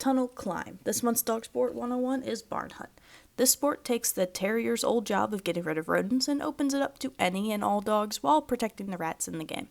Tunnel climb. This month's Dog Sport 101 is BarnHunt. This sport takes the terrier's old job of getting rid of rodents and opens it up to any and all dogs while protecting the rats in the game.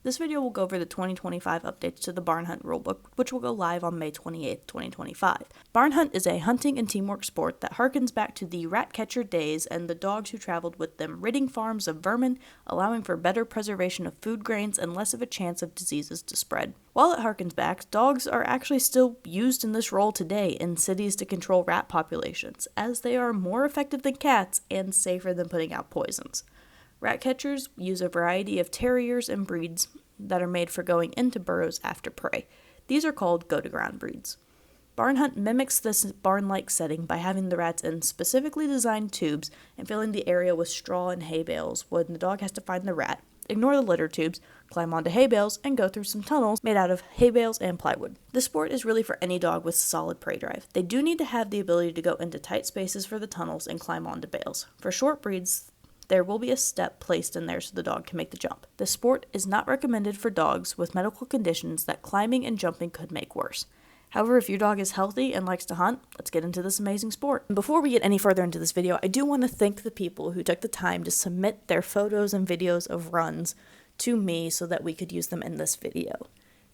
This video will go over the 2025 updates to the BarnHunt rulebook, which will go live on May 28, 2025. BarnHunt is a hunting and teamwork sport that harkens back to the rat catcher days and the dogs who traveled with them, ridding farms of vermin, allowing for better preservation of food grains and less of a chance of diseases to spread. While it harkens back, dogs are actually still used in this role today in cities to control rat populations, as they are more effective than cats and safer than putting out poisons. Rat catchers use a variety of terriers and breeds that are made for going into burrows after prey. These are called go-to-ground breeds. BarnHunt mimics this barn-like setting by having the rats in specifically designed tubes and filling the area with straw and hay bales when the dog has to find the rat, ignore the litter tubes, climb onto hay bales, and go through some tunnels made out of hay bales and plywood. This sport is really for any dog with solid prey drive. They do need to have the ability to go into tight spaces for the tunnels and climb onto bales. For short breeds, there will be a step placed in there so the dog can make the jump. This sport is not recommended for dogs with medical conditions that climbing and jumping could make worse. However, if your dog is healthy and likes to hunt, let's get into this amazing sport. And before we get any further into this video, I do want to thank the people who took the time to submit their photos and videos of runs to me so that we could use them in this video.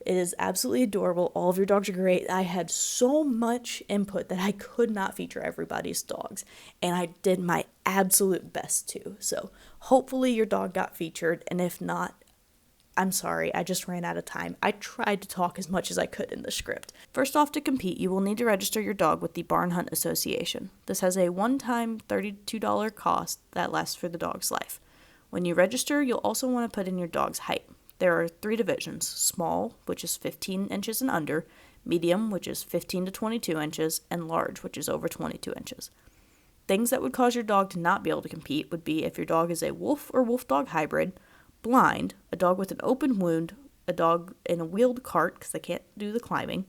It is absolutely adorable. All of your dogs are great. I had so much input that I could not feature everybody's dogs, and I did my absolute best to. So hopefully your dog got featured, and if not, I'm sorry, I just ran out of time. I tried to talk as much as I could in the script. First off, to compete, you will need to register your dog with the BarnHunt Association. This has a one-time $32 cost that lasts for the dog's life. When you register, you'll also want to put in your dog's height. There are 3 divisions: small, which is 15 inches and under, medium, which is 15 to 22 inches, and large, which is over 22 inches. Things that would cause your dog to not be able to compete would be if your dog is a wolf or wolf-dog hybrid, blind, a dog with an open wound, a dog in a wheeled cart because they can't do the climbing,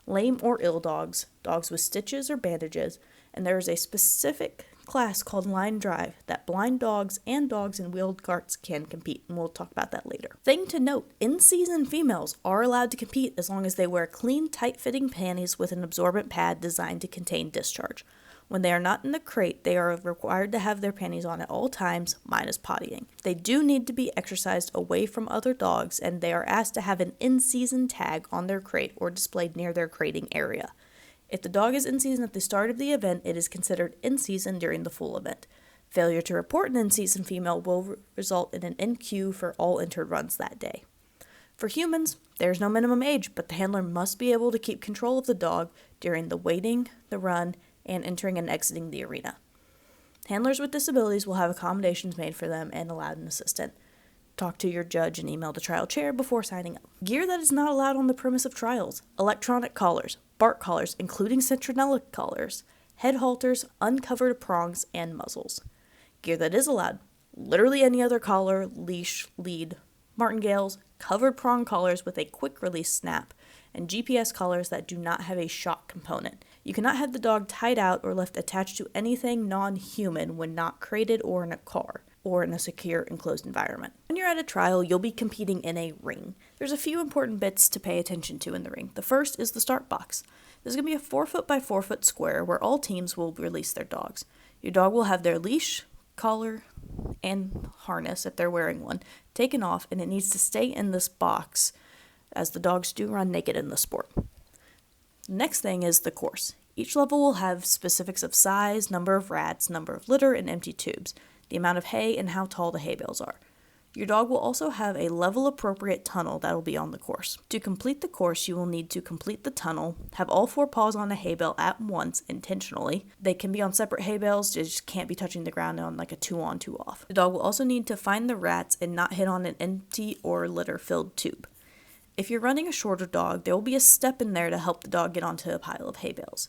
lame or ill dogs, dogs with stitches or bandages, and there is a specific class called line drive that blind dogs and dogs in wheeled carts can compete, and we'll talk about that later. Thing to note, in-season females are allowed to compete as long as they wear clean, tight-fitting panties with an absorbent pad designed to contain discharge. When they are not in the crate, they are required to have their panties on at all times, minus pottying. They do need to be exercised away from other dogs, and they are asked to have an in-season tag on their crate or displayed near their crating area. If the dog is in season at the start of the event, it is considered in season during the full event. Failure to report an in-season female will result in an NQ for all entered runs that day. For humans, there is no minimum age, but the handler must be able to keep control of the dog during the waiting, the run, and entering and exiting the arena. Handlers with disabilities will have accommodations made for them and allowed an assistant. Talk to your judge and email the trial chair before signing up. Gear that is not allowed on the premise of trials: electronic collars, bark collars, including citronella collars, head halters, uncovered prongs, and muzzles. Gear that is allowed: literally any other collar, leash, lead, martingales, covered prong collars with a quick release snap, and GPS collars that do not have a shock component. You cannot have the dog tied out or left attached to anything non-human when not crated or in a car, or in a secure enclosed environment. When you're at a trial, you'll be competing in a ring. There's a few important bits to pay attention to in the ring. The first is the start box. This is going to be a 4-foot by 4-foot square where all teams will release their dogs. Your dog will have their leash, collar, and harness, if they're wearing one, taken off, and it needs to stay in this box, as the dogs do run naked in the sport. The next thing is the course. Each level will have specifics of size, number of rats, number of litter, and empty tubes, the amount of hay, and how tall the hay bales are. Your dog will also have a level-appropriate tunnel that will be on the course. To complete the course, you will need to complete the tunnel, have all 4 paws on a hay bale at once, intentionally. They can be on separate hay bales, they just can't be touching the ground on like a 2-on, 2-off. The dog will also need to find the rats and not hit on an empty or litter-filled tube. If you're running a shorter dog, there will be a step in there to help the dog get onto a pile of hay bales.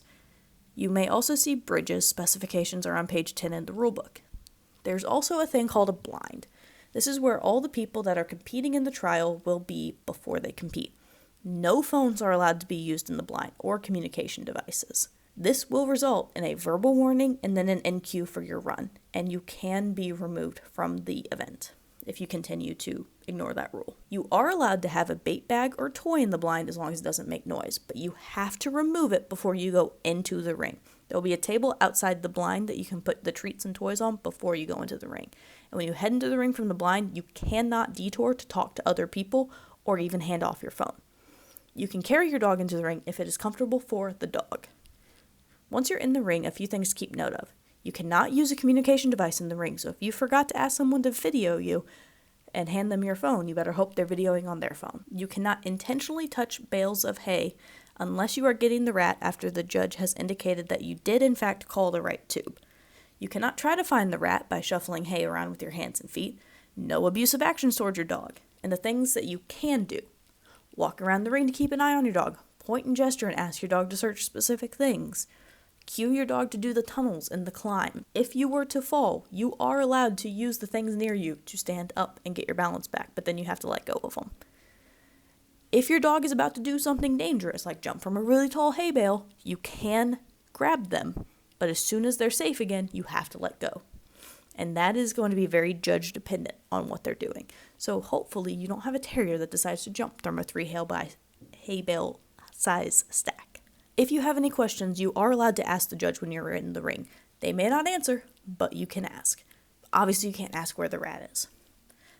You may also see bridges. Specifications are on page 10 in the rulebook. There's also a thing called a blind. This is where all the people that are competing in the trial will be before they compete. No phones are allowed to be used in the blind or communication devices. This will result in a verbal warning and then an NQ for your run, and you can be removed from the event if you continue to ignore that rule. You are allowed to have a bait bag or toy in the blind as long as it doesn't make noise, but you have to remove it before you go into the ring. There will be a table outside the blind that you can put the treats and toys on before you go into the ring. And when you head into the ring from the blind, you cannot detour to talk to other people or even hand off your phone. You can carry your dog into the ring if it is comfortable for the dog. Once you're in the ring, a few things to keep note of. You cannot use a communication device in the ring, so if you forgot to ask someone to video you and hand them your phone, you better hope they're videoing on their phone. You cannot intentionally touch bales of hay unless you are getting the rat after the judge has indicated that you did in fact call the right tube. You cannot try to find the rat by shuffling hay around with your hands and feet. No abusive actions towards your dog. And the things that you can do. Walk around the ring to keep an eye on your dog. Point and gesture and ask your dog to search specific things. Cue your dog to do the tunnels and the climb. If you were to fall, you are allowed to use the things near you to stand up and get your balance back, but then you have to let go of them. If your dog is about to do something dangerous, like jump from a really tall hay bale, you can grab them. But as soon as they're safe again, you have to let go. And that is going to be very judge dependent on what they're doing. So hopefully you don't have a terrier that decides to jump from a 3 hay bale size stack. If you have any questions, you are allowed to ask the judge when you're in the ring. They may not answer, but you can ask. Obviously you can't ask where the rat is.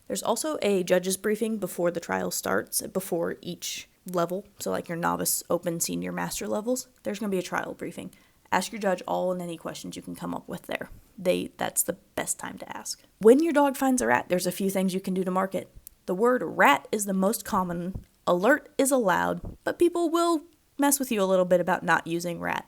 There's also a judge's briefing before the trial starts, before each level. So like your novice, open, senior, master levels, there's going to be a trial briefing. Ask your judge all and any questions you can come up with there. That's the best time to ask. When your dog finds a rat, there's a few things you can do to mark it. The word rat is the most common. Alert is allowed, but people will mess with you a little bit about not using rat.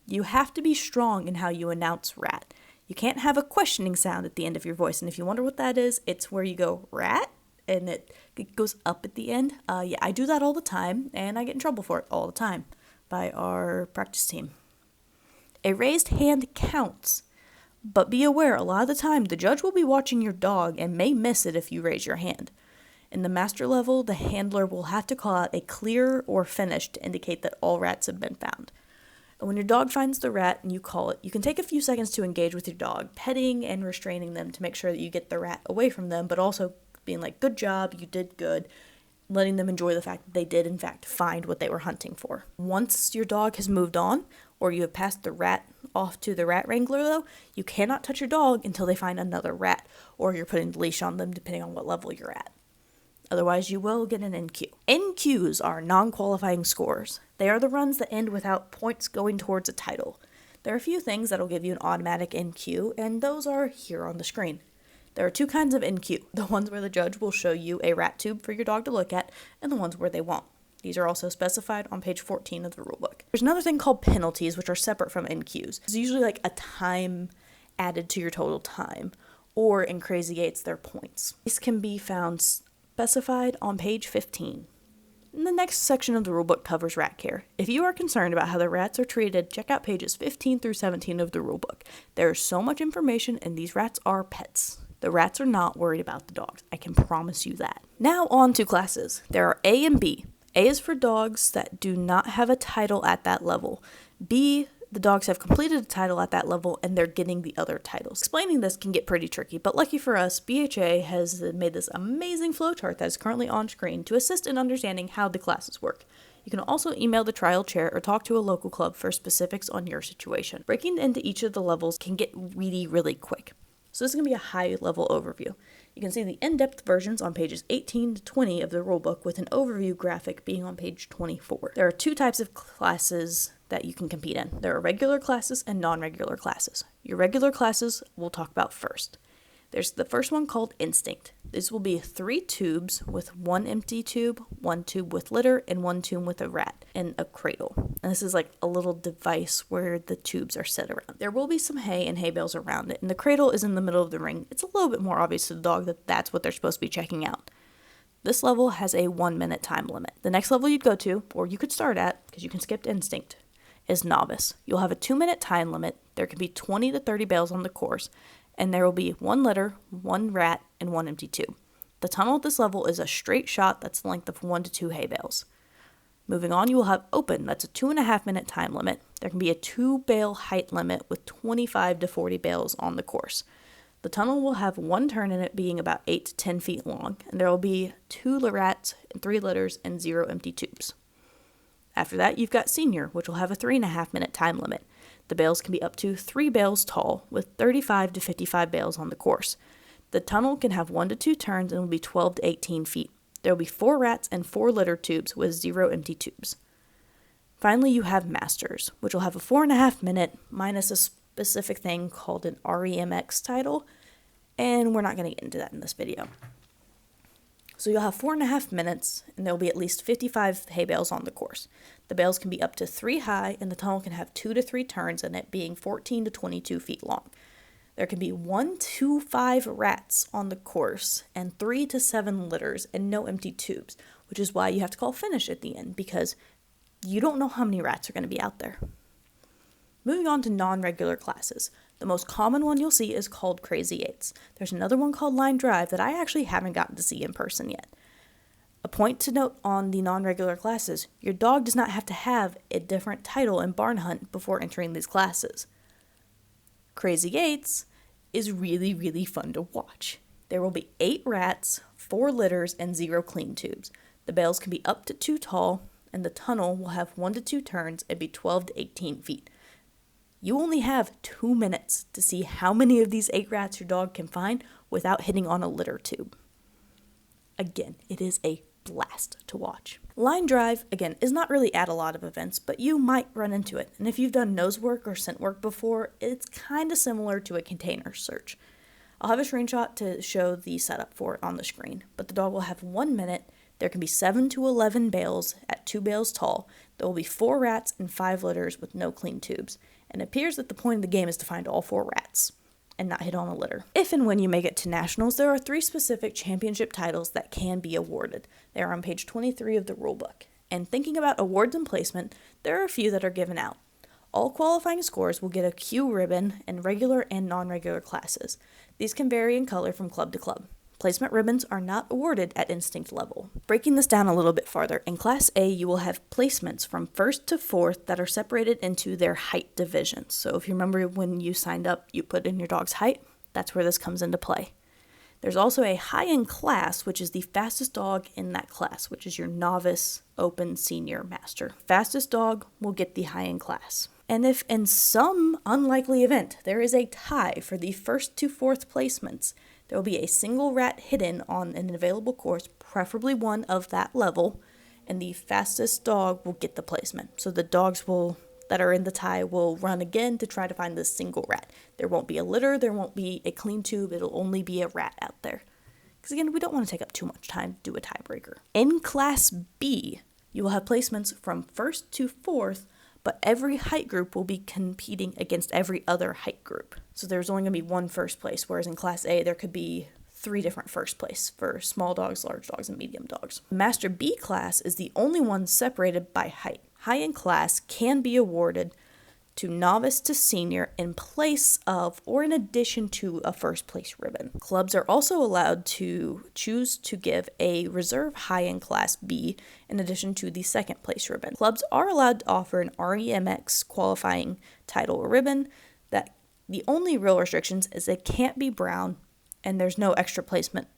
You have to be strong in how you announce rat. You can't have a questioning sound at the end of your voice, and if you wonder what that is, it's where you go rat, and it goes up at the end. Yeah, I do that all the time, and I get in trouble for it all the time by our practice team. A raised hand counts, but be aware, a lot of the time, the judge will be watching your dog and may miss it if you raise your hand. In the master level, the handler will have to call out a clear or finished to indicate that all rats have been found. And when your dog finds the rat and you call it, you can take a few seconds to engage with your dog, petting and restraining them to make sure that you get the rat away from them, but also being like, good job, you did good, letting them enjoy the fact that they did in fact find what they were hunting for. Once your dog has moved on, or you have passed the rat off to the rat wrangler though, you cannot touch your dog until they find another rat, or you're putting the leash on them depending on what level you're at. Otherwise, you will get an NQ. NQs are non-qualifying scores. They are the runs that end without points going towards a title. There are a few things that will give you an automatic NQ, and those are here on the screen. There are 2 kinds of NQ. The ones where the judge will show you a rat tube for your dog to look at, and the ones where they won't. These are also specified on page 14 of the rulebook. There's another thing called penalties, which are separate from NQs. It's usually like a time added to your total time, or in Crazy 8's, their points. These can be found specified on page 15. And the next section of the rulebook covers rat care. If you are concerned about how the rats are treated, check out pages 15 through 17 of the rulebook. There is so much information, and these rats are pets. The rats are not worried about the dogs. I can promise you that. Now on to classes. There are A and B. A is for dogs that do not have a title at that level. B, the dogs have completed a title at that level and they're getting the other titles. Explaining this can get pretty tricky, but lucky for us, BHA has made this amazing flowchart that is currently on screen to assist in understanding how the classes work. You can also email the trial chair or talk to a local club for specifics on your situation. Breaking into each of the levels can get weedy really quick. So this is going to be a high-level overview. You can see the in-depth versions on pages 18 to 20 of the rulebook with an overview graphic being on page 24. There are 2 types of classes that you can compete in. There are regular classes and non-regular classes. Your regular classes we'll talk about first. There's the first one called Instinct. This will be 3 tubes with 1 empty tube, 1 tube with litter, and 1 tube with a rat, and a cradle. And this is like a little device where the tubes are set around. There will be some hay and hay bales around it, and the cradle is in the middle of the ring. It's a little bit more obvious to the dog that that's what they're supposed to be checking out. This level has a 1-minute time limit. The next level you'd go to, or you could start at, because you can skip to Instinct, is Novice. You'll have a 2-minute time limit. There can be 20 to 30 bales on the course, and there will be 1 litter, 1 rat, and 1 empty tube. The tunnel at this level is a straight shot that's the length of 1 to 2 hay bales. Moving on, you will have Open. That's a 2.5-minute time limit. There can be a 2 bale height limit with 25 to 40 bales on the course. The tunnel will have one turn in it being about 8 to 10 feet long, and there will be 2 rats, 3 litters, and 0 empty tubes. After that, you've got Senior, which will have a 3.5-minute time limit. The bales can be up to 3 bales tall, with 35 to 55 bales on the course. The tunnel can have 1 to 2 turns and will be 12 to 18 feet. There will be 4 rats and 4 litter tubes with 0 empty tubes. Finally, you have Masters, which will have a 4.5-minute minus a specific thing called an REMX title, and we're not going to get into that in this video. So you'll have 4.5 minutes, and there will be at least 55 hay bales on the course. The bales can be up to 3 high, and the tunnel can have 2 to 3 turns, and it being 14 to 22 feet long. There can be 1 to 5 rats on the course, and 3 to 7 litters, and no empty tubes, which is why you have to call finish at the end, because you don't know how many rats are going to be out there. Moving on to non-regular classes. The most common one you'll see is called Crazy Eights. There's another one called Line Drive that I actually haven't gotten to see in person yet. A point to note on the non-regular classes, your dog does not have to have a different title in BarnHunt before entering these classes. Crazy Eights is really, really fun to watch. There will be 8 rats, 4 litters, and 0 clean tubes. The bales can be up to 2 tall, and the tunnel will have 1 to 2 turns and be 12 to 18 feet. You only have 2 minutes to see how many of these 8 rats your dog can find without hitting on a litter tube. Again, it is a blast to watch. Line Drive, again, is not really at a lot of events, but you might run into it. And if you've done nose work or scent work before, it's kind of similar to a container search. I'll have a screenshot to show the setup for it on the screen, but the dog will have 1 minute. There can be 7 to 11 bales at 2 bales tall. There will be 4 rats and 5 litters with no clean tubes. And it appears that the point of the game is to find all 4 rats and not hit on a litter. If and when you make it to nationals, there are 3 specific championship titles that can be awarded. They are on page 23 of the rulebook. And thinking about awards and placement, there are a few that are given out. All qualifying scores will get a Q ribbon in regular and non-regular classes. These can vary in color from club to club. Placement ribbons are not awarded at instinct level. Breaking this down a little bit farther, in Class A you will have placements from 1st to 4th that are separated into their height divisions. So if you remember when you signed up, you put in your dog's height, that's where this comes into play. There's also a high-end class, which is the fastest dog in that class, which is your Novice, Open, Senior, Master. Fastest dog will get the high-end class. And if in some unlikely event there is a tie for the 1st to 4th placements, there will be a single rat hidden on an available course, preferably one of that level, and the fastest dog will get the placement. So the dogs that are in the tie will run again to try to find this single rat. There won't be a litter, there won't be a clean tube, it'll only be a rat out there. Because again, we don't want to take up too much time to do a tiebreaker. In Class B, you will have placements from 1st to 4th, but every height group will be competing against every other height group. So there's only going to be 1 first place, whereas in Class A there could be 3 different first place for small dogs, large dogs, and medium dogs. Master B class is the only one separated by height. High-end class can be awarded to Novice to Senior in place of or in addition to a first place ribbon. Clubs are also allowed to choose to give a reserve high-end class B in addition to the second place ribbon. Clubs are allowed to offer an REMX qualifying title or ribbon. That the only real restrictions is it can't be brown and there's no extra placement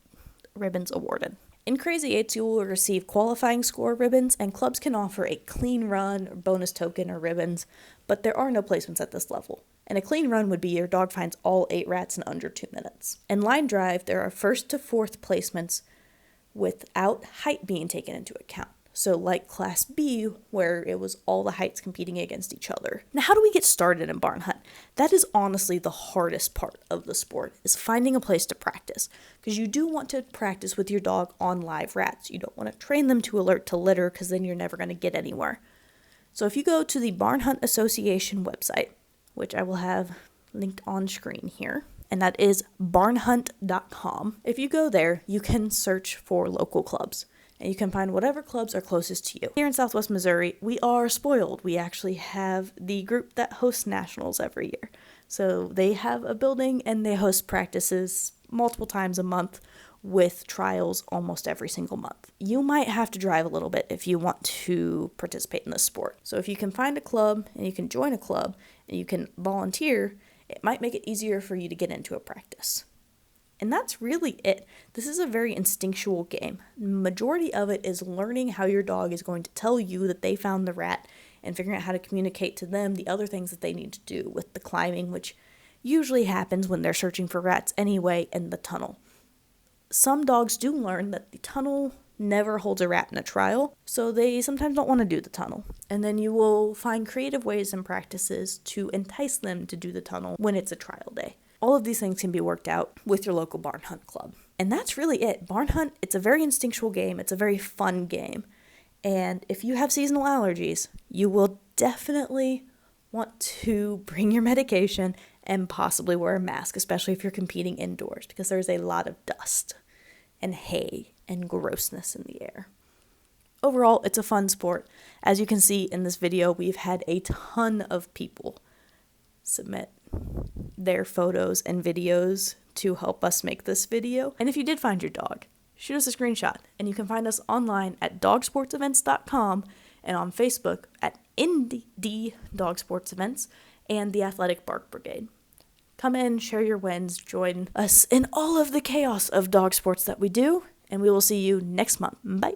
ribbons awarded. In Crazy Eights, you will receive qualifying score ribbons, and clubs can offer a clean run, or bonus token, or ribbons, but there are no placements at this level. And a clean run would be your dog finds all 8 rats in under 2 minutes. In Line Drive, there are 1st to 4th placements without height being taken into account. So like Class B, where it was all the heights competing against each other. Now, how do we get started in BarnHunt? That is honestly the hardest part of the sport, is finding a place to practice. Because you do want to practice with your dog on live rats. You don't want to train them to alert to litter, because then you're never going to get anywhere. So if you go to the BarnHunt Association website, which I will have linked on screen here, and that is barnhunt.com. If you go there, you can search for local clubs. And you can find whatever clubs are closest to you. Here in Southwest Missouri, we are spoiled. We actually have the group that hosts nationals every year. So they have a building and they host practices multiple times a month with trials almost every single month. You might have to drive a little bit if you want to participate in this sport. So if you can find a club and you can join a club and you can volunteer, it might make it easier for you to get into a practice. And that's really it. This is a very instinctual game. Majority of it is learning how your dog is going to tell you that they found the rat and figuring out how to communicate to them the other things that they need to do with the climbing, which usually happens when they're searching for rats anyway in the tunnel. Some dogs do learn that the tunnel never holds a rat in a trial, so they sometimes don't want to do the tunnel. And then you will find creative ways and practices to entice them to do the tunnel when it's a trial day. All of these things can be worked out with your local BarnHunt club. And that's really it. BarnHunt, it's a very instinctual game. It's a very fun game. And if you have seasonal allergies, you will definitely want to bring your medication and possibly wear a mask, especially if you're competing indoors, because there's a lot of dust and hay and grossness in the air. Overall, it's a fun sport. As you can see in this video, we've had a ton of people submit their photos and videos to help us make this video. And if you did find your dog, shoot us a screenshot. And you can find us online at dogsportsevents.com and on Facebook at Indie Dog Sports Events and the Athletic Bark Brigade. Come in, share your wins, join us in all of the chaos of dog sports that we do, and we will see you next month. Bye.